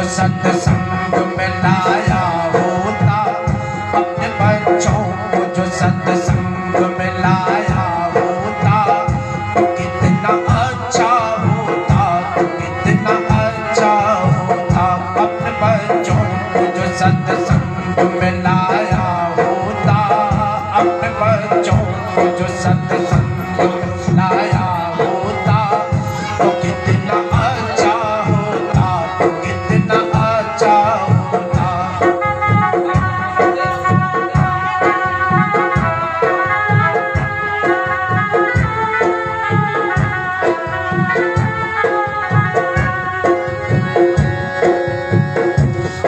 सत्संग में लाया होता, अपने बच्चों को जो सत्संग में लाया होता, तो कितना अच्छा होता, तो कितना अच्छा होता। अपने बच्चों को जो सत्संग में लाया होता, अपने बच्चों को जो सत्संग में लाया होता, तो कितना अच्छा होता, तो कितना अच्छा होता।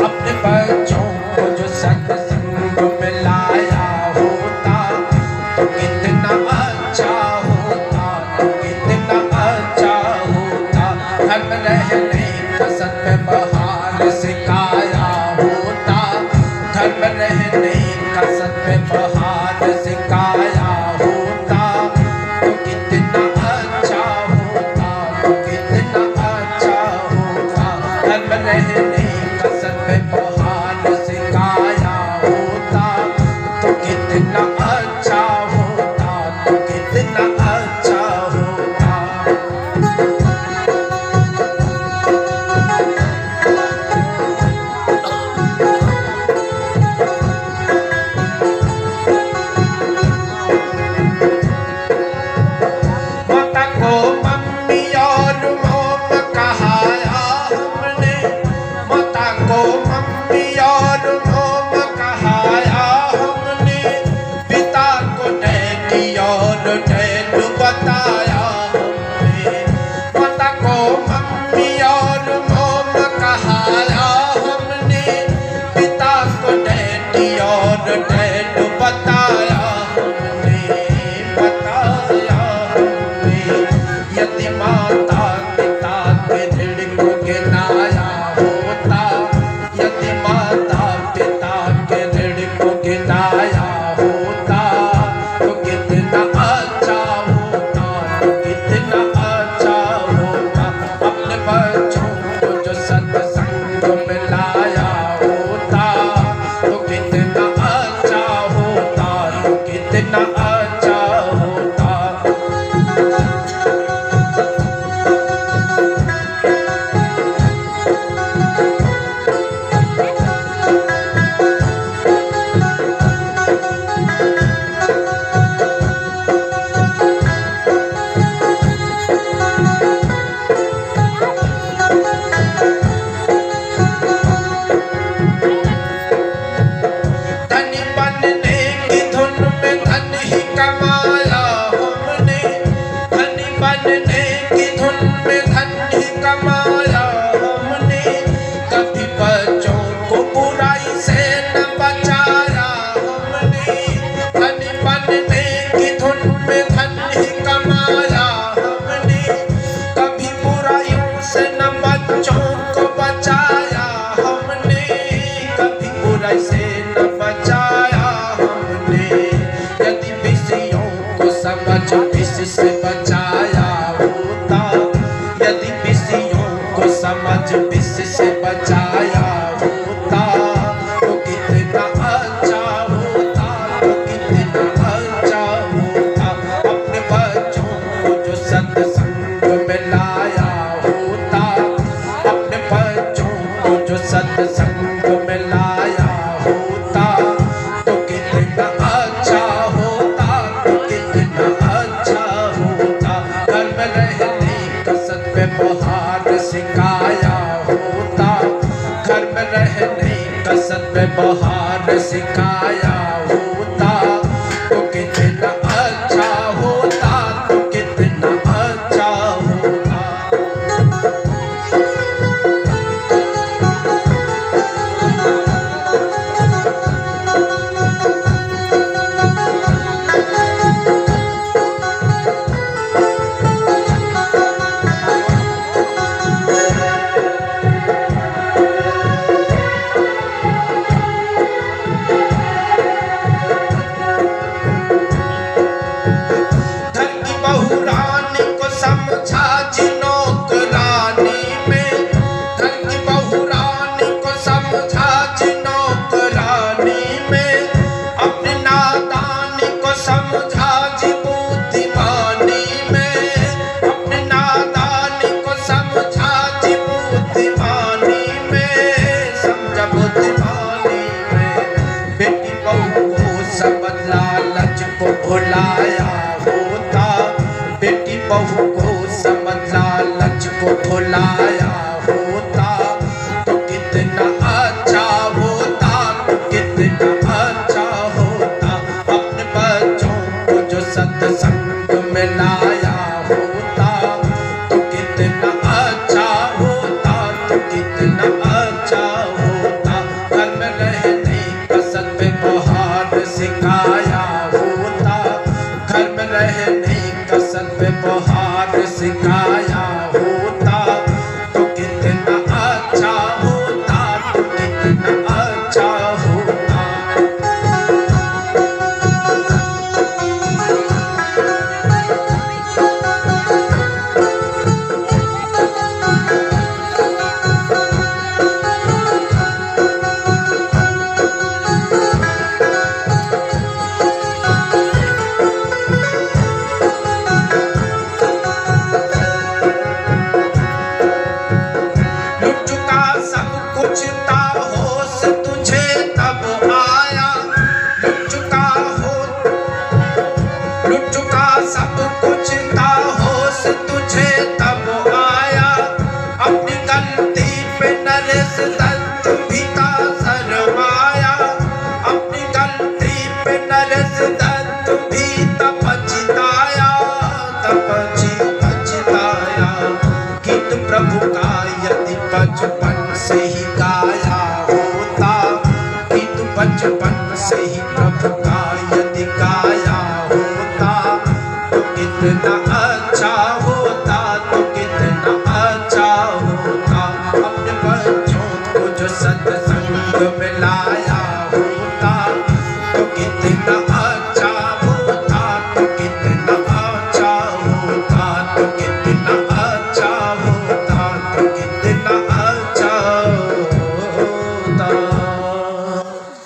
अपने बच्चों को जो सत्संग में लाया होता, तो कितना अच्छा होता, तो कितना अच्छा होता। धर्म रहने का सत्य बहार सिखाया होता, धर्म रहने का सत्य बहार सिखाया होता, तो कितना अच्छा होता, तो कितना अच्छा होता। धर्म रहने का सत्य बहार सिखाया होता, तो कितना अच्छा होता, तो कितना अच्छा होता। माता को मम्मी और मोम कहाया हमने, माता को मम्मी और मोम कहाया हमने, पिता को डैडी और डैडू बताया हमने। माता को मम्मी और मोम कहाया हमने, पिता को डैडी और डैडू बताया हमने, बताया हमने। यदि माता पिता के ऋण को गिनाया होता, यदि माता पिता के ऋण को गिनाया होता, तो कितना अच्छा होता, तो कितना अच्छा होता। अपने बच्चों को जो सत्संग में लाया होता, तो कितना अच्छा होता, तो कितना अच्छा होता। धनी बनने की धुन में धन ही कमाया हमने, धनी बनने की धुन में धन ही कमाया हमने। कभी बच्चों को बुराई से न बचाया हमने, धनी बनने की धुन में धन ही कमाया हमने। कभी बुराइयों से न बच्चों को बचाया हमने, कभी बुराई से न बचाया हमने। यदि विषयों को समझ विष से बचाया होता, यदि विषयों को समझ विष से बचाया होता, तो कितना अच्छा होता, तो कितना अच्छा होता। अपने बच्चों को जो सत्संग में लाया होता, अपने बच्चों को जो सत्संग में लाया होता, तो कितना अच्छा होता, तो कितना अच्छा होता। घर में रहने का सत्य बहार सिखाया होता, घर में रहने का सत्य बहार सिखाया होता, तो कितना अच्छा होता, तो कितना अच्छा होता। भुलाया होता, बेटी बहू को समझ लालच को भुलाया होता, तो कितना अच्छा होता, तो कितना अच्छा होता। अपने बच्चों को जो सत्संग में लाया होता, तो कितना अच्छा होता, तो कितना अच्छा होता। घर में रहने का सद्व्यवहार सिखाया होता, घर में रहने का सद्व्यवहार सिखाया होता, तो कितना अच्छा होता, तो कितना अच्छा होता। लुट चुका सब कुछ था, होश तुझे तब आया, लुट चुका सब कुछ था, होश तुझे तब आया। अपनी गलती पे नरेश दत्त भी था शर्माया, अपनी गलती पे नरेश दत्त भी था पछताया, पछताया। गीत प्रभु का यदि बचपन से ही गाया होता, गीत बचपन से ही प्रभु का यदि गाया होता, तो कितना अच्छा होता, तो कितना अच्छा होता। अपने बच्चों को जो सत्संग में लाया होता, तो कितना